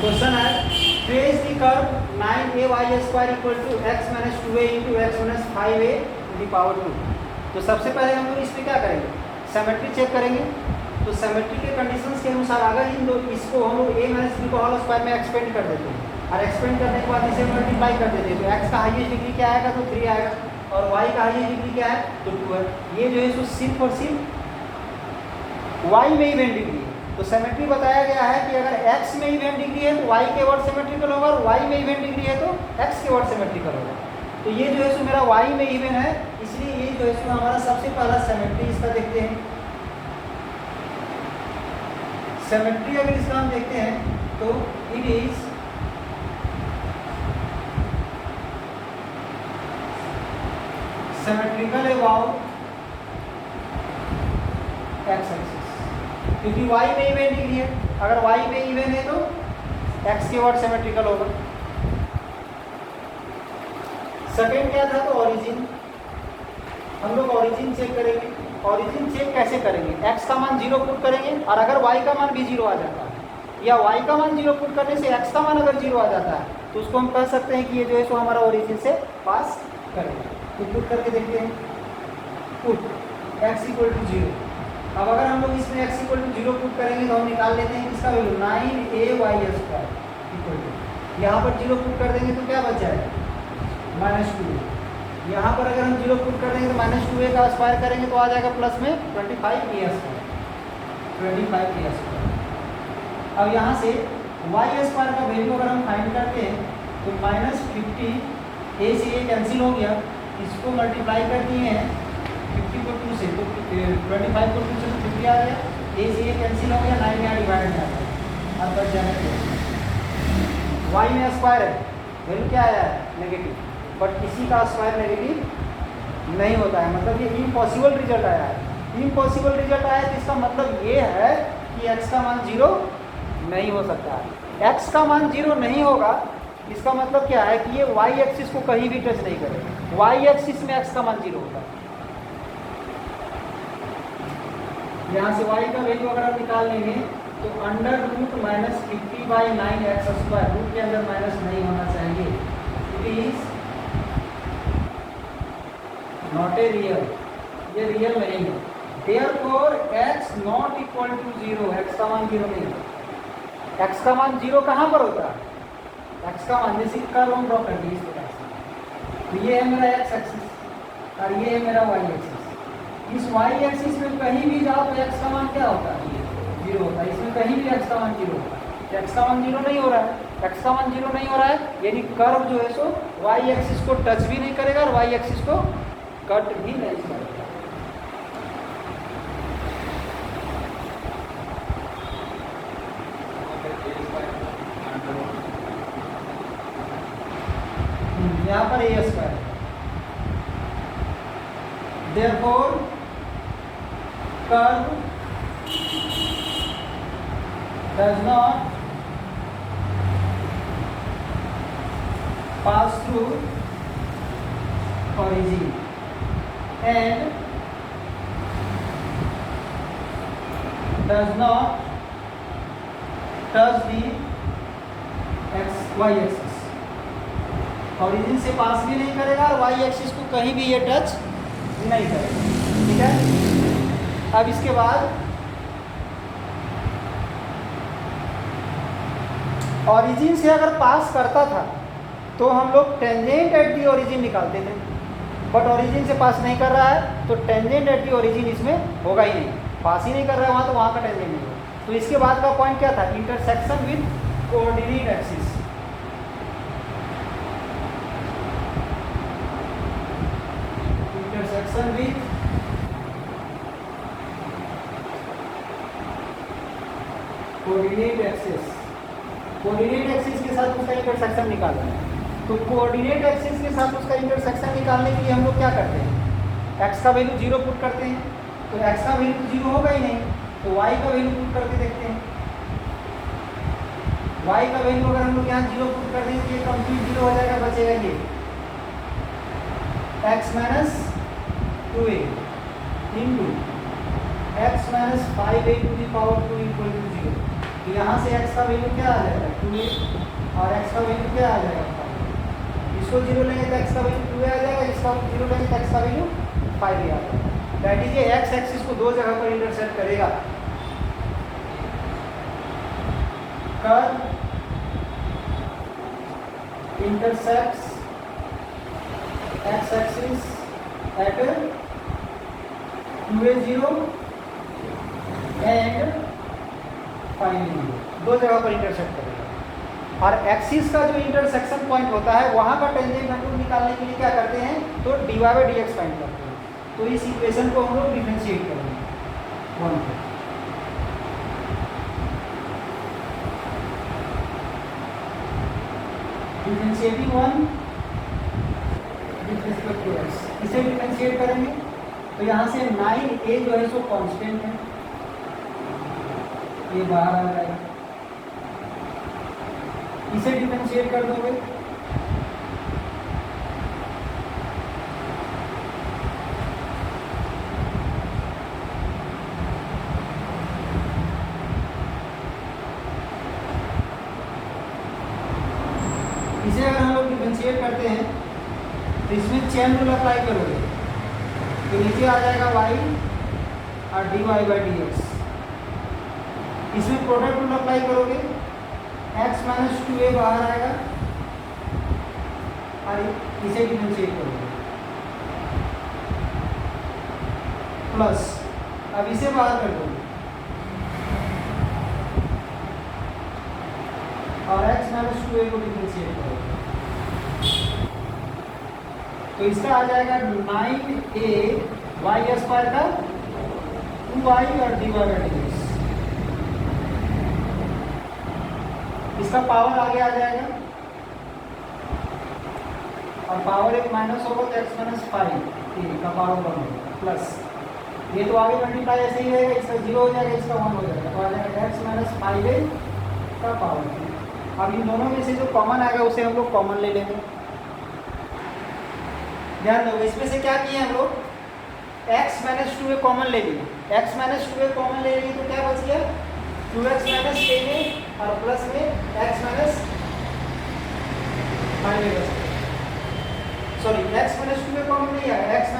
Question है trace the curve 9ay square equal to x minus 2a into x minus 5a to the power 2। तो सबसे पहले हम लोग इस पर क्या करेंगे, सिमेट्री चेक करेंगे। तो सिमेट्री के कंडीशंस के अनुसार अगर इन दो इसको हम लोग a माइनस b को होल स्क्वायर में एक्सपेंड कर देते हैं और एक्सपेंड करने के बाद इसे मल्टीप्लाई कर देते हैं, तो x का हाईएस्ट डिग्री क्या आएगा, तो 3 आएगा और y का हाईएस्ट डिग्री क्या है, तो 2 है। ये जो है सो सिर्फ और सिर्फ y में इवेंट डिग्री है। तो सिमेट्री बताया गया है कि अगर x में इवेंट डिग्री है तो y के वर्ड सिमेट्रिकल होगा और y में इवेंट डिग्री है तो x के वर्ड सिमेट्रिकल होगा। तो ये जो है सो मेरा y में इवेंट है, इसलिए ये जो है सो हमारा सबसे पहला सिमेट्री इसका देखते हैं। सिमेट्री अगर इसका हम देखते हैं तो it is symmetrical about x axis, क्योंकि y में इवेंट डिग्री है। अगर y में इवेंट है तो x के वर्ड सिमेट्रिकल होगा। सेकंड क्या था, तो ओरिजिन। हम लोग ओरिजिन चेक करेंगे। ओरिजिन चेक कैसे करेंगे, x का मान 0 पुट करेंगे और अगर y का मान भी 0 आ जाता है या y का मान 0 पुट करने से x का मान अगर 0 आ जाता है तो उसको हम कह सकते हैं कि ये जो है सो हमारा ओरिजिन से पास करेंगे। तो पुट करके देखते हैं, पुट x इक्वल टू 0। अब अगर हम लोग इसमें x इक्वल टू 0 पुट करेंगे तो हम निकाल लेते हैं इसका value 9ay square equal to, यहाँ पर 0 पुट कर देंगे तो क्या बच जाएगा, -2। यहाँ पर अगर हम 0 पुट कर देंगे तो -2a का स्क्वायर करेंगे तो आ जाएगा प्लस में 25a स्क्वायर, 25a स्क्वायर। अब यहाँ से y स्क्वायर का वैल्यू अगर हम फाइंड करते हैं तो -50 a से a कैंसिल हो गया, इसको मल्टीप्लाई कर दिए हैं 50 को 2 से, तो 25 को 2 से 50 आ गया, a से a कैंसिल हो गया, 9 यहाँ डिवाइड में आ गया। अब बच जाएगा y में स्क्वायर है, वैल्यू क्या आया है, नेगेटिव, बट किसी का स्क्वायर नेगेटिव नहीं होता है, मतलब ये इम्पॉसिबल रिजल्ट आया है। इम्पॉसिबल रिजल्ट आया है तो इसका मतलब ये है कि x का मान 0 नहीं हो सकता है। x का मान 0 नहीं होगा, इसका मतलब क्या है कि ये y एक्सिस को कहीं भी टच नहीं करेगा। y एक्सिस में x का मान 0 होगा। यहाँ से y का वैल्यू अगर हम निकाल लेंगे तो under root -50/9x square, root के अंदर माइनस नहीं होना चाहिए, it is not a real, ये रियल नहीं है। Therefore x not equal to 0, x का मान 0 नहीं है। x का मान 0 कहाँ पर होता है, x का मान जैसे कर्व हम ड्रॉ कर दिए इस प्रकार से, तो ये है मेरा x एक्सिस और ये है मेरा y एक्सिस। इस y एक्सिस में कहीं भी जाओ तो x का मान क्या होता है, 0 होता है। इसमें कहीं भी x का मान 0 होता है, x का मान 0 नहीं हो रहा है, x का मान 0 नहीं हो रहा है, यानी कर्व जो है सो y एक्सिस को टच भी नहीं करेगा और y एक्सिस को कट भी नहीं करेगा। यहाँ पर a स्क्वायर है, therefore curve does not pass through origin and does not touch the y axis. Origin से पास भी नहीं करेगा और y एक्सिस को कहीं भी ये टच नहीं करेगा, ठीक है। अब इसके बाद ओरिजिन से अगर पास करता था तो हम लोग टेंजेंट एट दी ओरिजिन निकालते थे, बट ओरिजिन से पास नहीं कर रहा है तो टेंजेंट एट दी ओरिजिन इसमें होगा ही नहीं, पास ही नहीं कर रहा है वहाँ, तो वहाँ का टेंजेंट नहीं होगा। तो इसके बाद का पॉइंट क्या था, intersection with coordinate axis. Intersection with coordinate axis, coordinate axis के साथ उसका इंटरसेक्शन निकालना है। तो कोऑर्डिनेट एक्सिस के साथ उसका इंटरसेक्शन निकालने के लिए हम लोग क्या करते हैं, x का वैल्यू 0 पुट करते हैं, तो x का वैल्यू 0 होगा ही नहीं, तो y का वैल्यू पुट करके देखते हैं। y का वैल्यू अगर हम लोग यहाँ 0 पुट कर देंगे तो ये कंप्लीट 0 हो जाएगा, बचेगा ये x minus 2a into x minus 5a to the power 2 equal to 0। यहाँ से x का वैल्यू क्या आ जाएगा 2a और x का वैल्यू क्या आ जाएगा 5। इसको 0 लेंगे तो x का वैल्यू 2a आ जाएगा, इसका 0 लेंगे तो x का वैल्यू 5a आ जाएगा। दैट इज ये x एक्सिस को दो जगह पर इंटरसेक्ट करेगा। Curve intersects x axis at 2a 0 and 5a 0, दो जगह पर इंटरसेक्ट करेगा। और एक्सिस का जो इंटरसेक्शन पॉइंट होता है वहां का टेंजेंट हम लोग निकालने के लिए क्या करते हैं, तो dy/dx फाइंड करते हैं। तो इस इक्वेशन को हम लोग डिफरेंशिएट करेंगे 1 पे। Differentiating 1 with respect to x, इसे डिफरेंशिएट करेंगे तो यहाँ से 9a जो है सो कांस्टेंट है, ये बाहर आ जाएगा। इसे डिफरेंशिएट कर दोगे इसे अगर हम लोग डिफरेंशिएट करते हैं तो इसमें चेन रूल अप्लाई करोगे तो नीचे आ जाएगा y और dy/dx। इसमें प्रोडक्ट रूल अप्लाई करोगे x - 2a बाहर आएगा और इसे डिफरेंशिएट करोगे प्लस, अब इसे बाहर कर दोगे और x - 2a को डिफरेंशिएट करोगे तो इसका आ जाएगा 9a y स्क्वायर का 2y और dy/dx। इसका पावर आगे आ जाएगा और पावर एक माइनस होगा तो x - 5 का पावर 1 होगा प्लस, ये तो आगे मल्टीप्लाई ऐसे ही रहेगा, इसका 0 हो जाएगा, इसका 1 हो जाएगा, तो आ जाएगा x - 5a का पावर। अब इन दोनों में से जो कॉमन आएगा उसे हम लोग कॉमन ले लेंगे। ध्यान दो, इसमें से क्या किए हम लोग, x - 2a कॉमन ले लिए, x - 2a कॉमन ले लिए तो क्या बच गया 2x - 10a और प्लस में x - 5a बच गया। सॉरी, x - 2a कॉमन नहीं आया, x -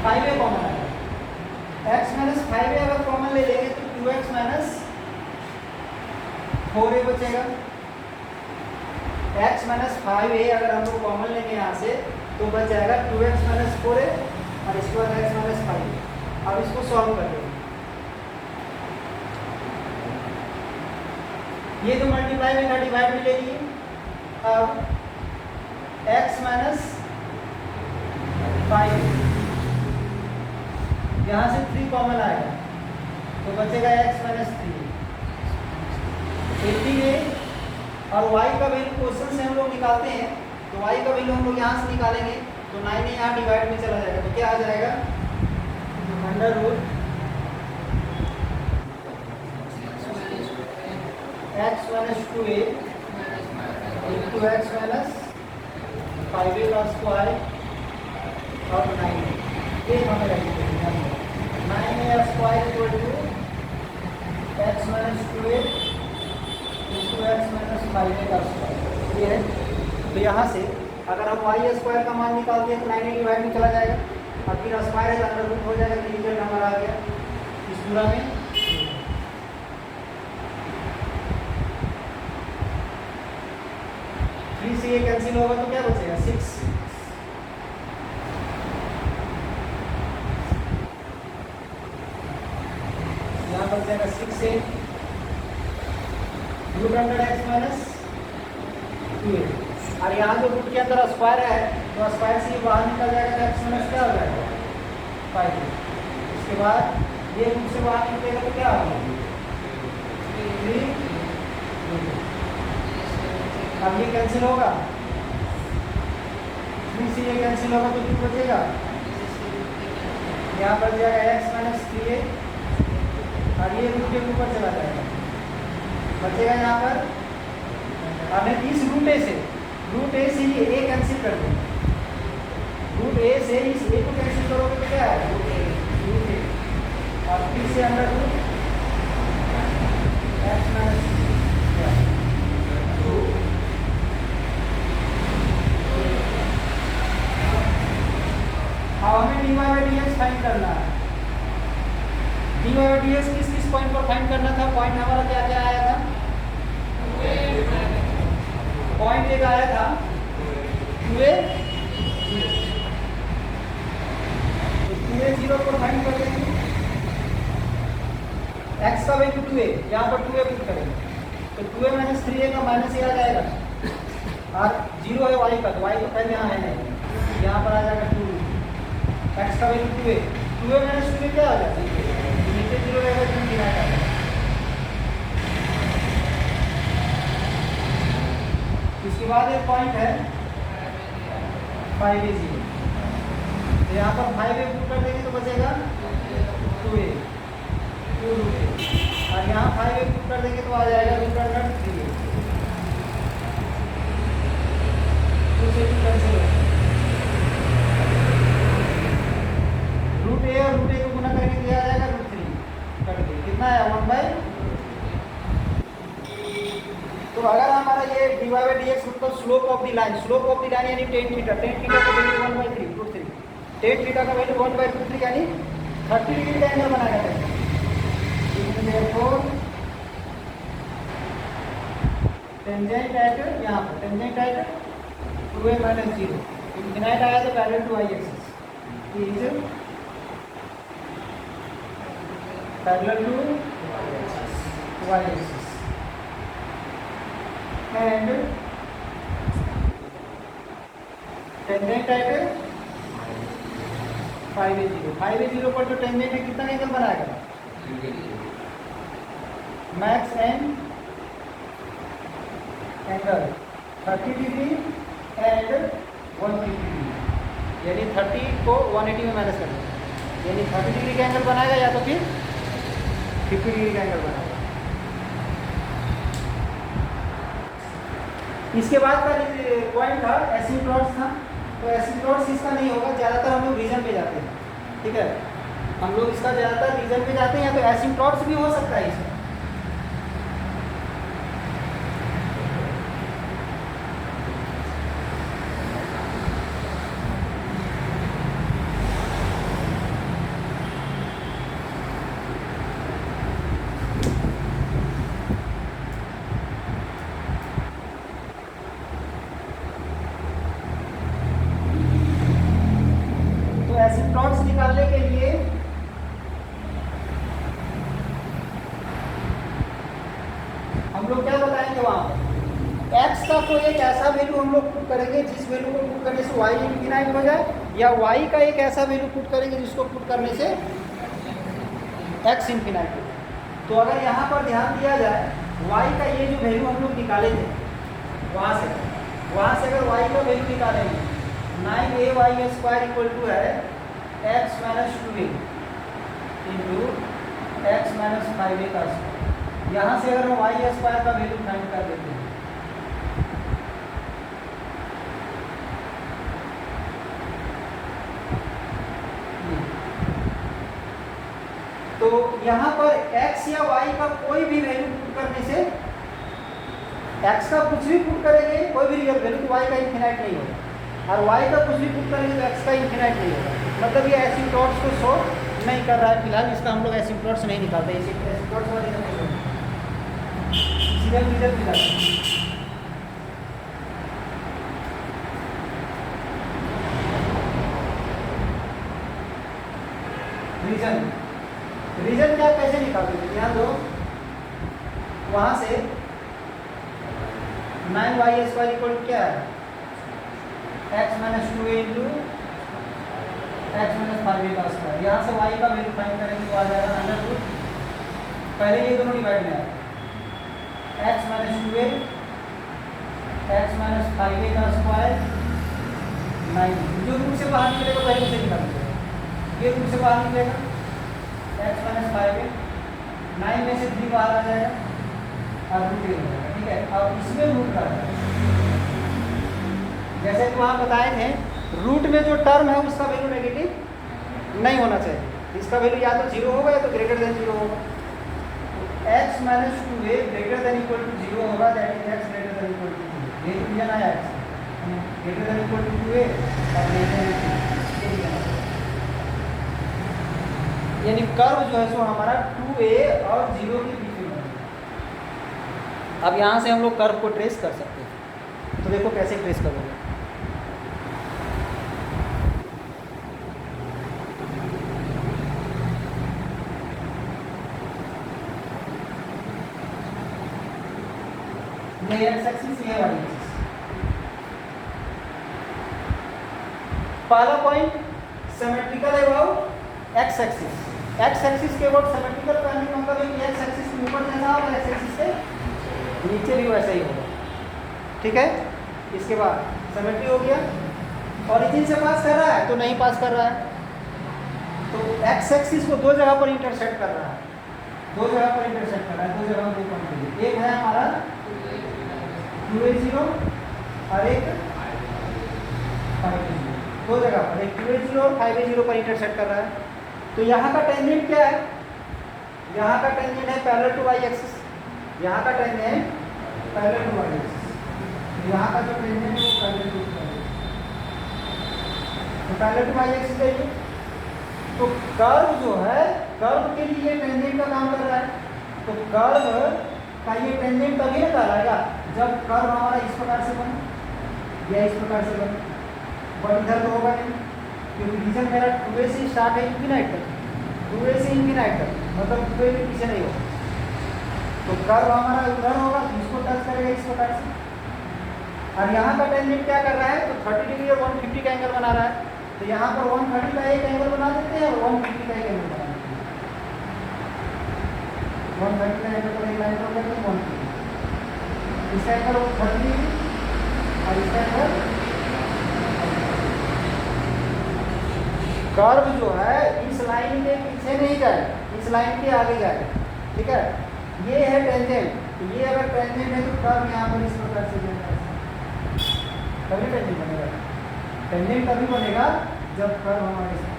5a कॉमन आया। x - 5a अगर कॉमन ले लेंगे तो 2x - 4a बचेगा। x - 5a अगर हम लोग कॉमन लेंगे यहाँ से तो बच जाएगा 2x - 4a और इसके बाद x - 5। अब इसको सॉल्व कर देंगे, ये तो मल्टीप्लाई में था, डिवाइड में ले लिए। अब x - 5 यहाँ से 3 कॉमन आएगा तो बचेगा x - 3। 18a और y का वैल्यू क्वेश्चन से हम लोग निकालते हैं तो y का वैल्यू हम लोग यहाँ से निकालेंगे तो 9 यहाँ डिवाइड में चला जाएगा तो क्या आ जाएगा under root x - 2a into x - 5a का स्क्वायर और 9 ये हमें रखेंगे 9a square equal to x - 2a into x - 5a का स्क्वायर, ये है। तो यहाँ से अगर हम y स्क्वायर का मान निकालते हैं तो 9a डिवाइड में चला जाएगा और फिर स्क्वायर है तो अंडर रूट हो जाएगा, डिजिटल नंबर आ गया इस पूरा में। 3 से ये कैंसिल होगा तो क्या बचेगा 6। यहाँ बच जाएगा 6 से रूट अंडर x - 2a और यहाँ जो रूट के अंदर स्क्वायर है तो स्क्वायर से ये बाहर निकल जाएगा तो x - क्या हो जाएगा 5। इसके बाद ये रूट से बाहर निकलेगा तो क्या होगा 3। अब ये कैंसिल होगा, 3 से ये कैंसिल होगा तो 2 बचेगा, यहाँ पर जाएगा x - 3a और ये रूट के ऊपर चला जाएगा, बचेगा यहाँ पर। हमें इस रूट a से ही a कैंसिल कर देंगे, रूट a से इस a को कैंसिल करोगे तो क्या है रूट a और फिर से अंडर रूट x फाइंड करना था। पॉइंट हमारा क्या क्या आया था? पॉइंट एक आया था 2a 0 को फाइंड कर देंगे। x का वैल्यू 2a, यहाँ पर 2a पुट करेंगे तो 2a माइनस 3a का माइनस a आ जाएगा और 0 है y का, तो y तो पहले यहाँ है नहीं, यहाँ पर आ जाएगा 2। x का value 2a, 2a minus 2a क्या आ जाएगा? नीचे 0 रहेगा तो गिना जाएगा। इसके बाद एक पॉइंट है 5a 0, तो यहाँ पर 5a पुट कर देंगे तो बचेगा 2a 2 रूट a, और यहाँ 5a पुट कर देंगे तो आ जाएगा रूट अंडर 3a। तो से कैंसिल हो, रूट a और रूट a को गुना करके दिया जाएगा रूट 3 कट के कितना है 1/। तो अगर हमारा ये dy by dx मतलब slope of the line, slope of the line यानी tan थीटा, tan थीटा का वैल्यू 1/3 रूट 3, tan थीटा का वैल्यू 1/3 यानी 30 डिग्री का एंगल बनाया जाता है। therefore टेंजेंट एट यहाँ पर tangent at 2a minus 0 infinite आया तो parallel to y axis is parallel to y axis and tangent at 5a 0, 5a 0 पर तो टेंजेंट है कितना एंगल बनाएगा? Max and angle 30 degree and 150 degree, यानी 30 को 180 में माइनस कर देंगे, यानी 30 डिग्री का एंगल बनाएगा या तो फिर 50 डिग्री का एंगल बनाएगा। इसके बाद का पॉइंट था एसिम्प्टोट्स था, तो एसिम्प्टोट्स इसका नहीं होगा, ज़्यादातर हम लोग रीजन पे जाते हैं, ठीक है, हम लोग इसका ज़्यादातर रीजन पे जाते हैं, तो एसिम्प्टोट्स भी हो सकता है इसमें। एसिम्प्टोट्स निकालने के लिए हम लोग क्या बताएंगे वहाँ पर x का कोई एक ऐसा वैल्यू हम लोग पुट करेंगे जिस वैल्यू को पुट करने से y इनफिनाइट हो जाए, या y का एक ऐसा वैल्यू पुट करेंगे जिसको पुट करने से x इनफिनाइट हो जाए। तो अगर यहाँ पर ध्यान दिया जाए y का ये जो वैल्यू हम लोग निकाले थे वहाँ से अगर y का वैल्यू निकालेंगे 9ay स्क्वायर इक्वल टू है x minus 2a into x minus 5a का स्क्वायर। यहाँ से अगर हम y स्क्वायर का वैल्यू फाइंड कर देते हैं तो यहाँ पर x या y का कोई भी वैल्यू पुट करने से x का कुछ भी पुट करेंगे कोई भी रियल वैल्यू तो y का इनफिनाइट नहीं होगा, और y का कुछ भी पुट करेंगे तो x का इनफिनाइट नहीं होगा। मतलब ये एसिम्प्टोट्स को शो नहीं कर रहा है फिलहाल, इसका हम लोग एसिम्प्टोट्स नहीं निकालते, एसिम्प्टोट्स वाले सीधे रिजल्ट मिला रीजन क्या कैसे निकालते थे? यहाँ दो वहाँ से 9y स्क्वायर इक्वल क्या है x minus 2a into x minus 5a का स्क्वायर। यहाँ से y का वैल्यू फाइंड करेंगे तो आ जाएगा अंडर रूट, पहले ये दोनों डिवाइड में आएगा x minus 2a x minus 5a का स्क्वायर 9, जो रूट से बाहर निकलेगा पहले से निकाल देगा, ये रूट से बाहर निकलेगा x माइनस 5a 9 में से 3 बाहर आ जाएगा और रूट हो जाएगा, ठीक है। अब इसमें रूट का जैसे कि वहाँ बताए थे रूट में जो टर्म है उसका वैल्यू नेगेटिव नहीं होना चाहिए, इसका वैल्यू या तो 0 होगा या तो ग्रेटर देन 0 होगा। x minus 2a greater than equal to 0 होगा, that is x greater than equal to 2, ये रीजन आया x greater than equal to 2a और ग्रेटर देन 2, यानी कर्व जो है सो हमारा 2a और 0 के बीच में बनेगा। अब यहाँ से हम लोग कर्व को ट्रेस कर सकते हैं। तो देखो कैसे ट्रेस करोगे। ये एक्स एक्सिस, ये वाली एक्सिस। पहला point symmetrical about x axis. X axis के अबाउट सिमेट्रिकल कहने का मतलब है कि एक्स एक्सिस के ऊपर जैसा होगा एक्स एक्सिस से नीचे भी वैसा ही होगा। ठीक है, इसके बाद सिमेट्री हो गया। ऑरिजिन से पास कर रहा है तो नहीं पास कर रहा है, तो एक्स एक्सिस को दो जगह पर इंटरसेक्ट कर रहा है, दो जगह पर इंटरसेक्ट कर रहा है, दो जगह पर पॉइंट। एक है हमारा 2a0 और एक 5a0, दो जगह पर, एक 2a0 और 5a0 पर इंटरसेक्ट कर रहा है। तो यहाँ का टेंजेंट क्या है? यहाँ का टेंजेंट है पैरेलल टू y एक्सिस, यहाँ का tangent parallel to y axis, यहाँ का जो टेंजेंट है वो पैरेलल टू y एक्सिस, तो पैरेलल टू y एक्सिस है ये। तो कर्व जो है, कर्व के लिए टेंजेंट का काम कर रहा है। तो कर्व का ये टेंजेंट तभी ना कहलाएगा जब कर्व हमारा इस प्रकार से बने या इस प्रकार से बने, बट इधर तो होगा नहीं, क्योंकि रीजन मेरा 2a से स्टार्ट है इनफिनाइट तक, 2a से इनफिनाइट तक, मतलब 2a के पीछे नहीं होगा। तो कर्व हमारा उधर होगा तो इसको टच करेगा इस प्रकार से। और यहाँ का टेंजेंट क्या कर रहा है? तो 30 डिग्री और 150 का एंगल बना रहा है। तो यहाँ पर 130 का एक एंगल बना देते हैं और 150 का एक एंगल बना देते हैं। 130 का एंगल पर एक लाइन कर देते हैं 150, इसका एंगल 30 डिग्री और इसका एंगल। कर्व जो है इस लाइन के पीछे नहीं जाएगा, इस लाइन के आगे जाएगा। ठीक है, ये है टेंजेंट। तो ये अगर टेंजेंट है तो कर्व यहाँ पर इस प्रकार से जाएगा, तभी टेंजेंट बनेगा। टेंजेंट तभी बनेगा जब कर्व हमारे साथ,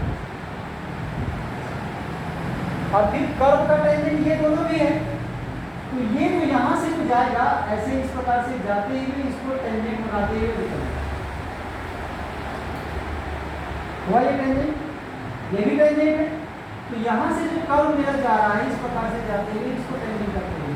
और फिर कर्व का टेंजेंट ये दोनों भी है। तो ये जो यहाँ से जो जाएगा ऐसे इस प्रकार से जाते हुए इसको टेंजेंट बनाते हुए निकलेगा। हुआ ये टेंजेंट, ये भी टेंजेंट है। तो यहाँ से जो कर्व मेरा जा रहा है इस प्रकार से जाते हुए इसको टेंजेंट करते हुए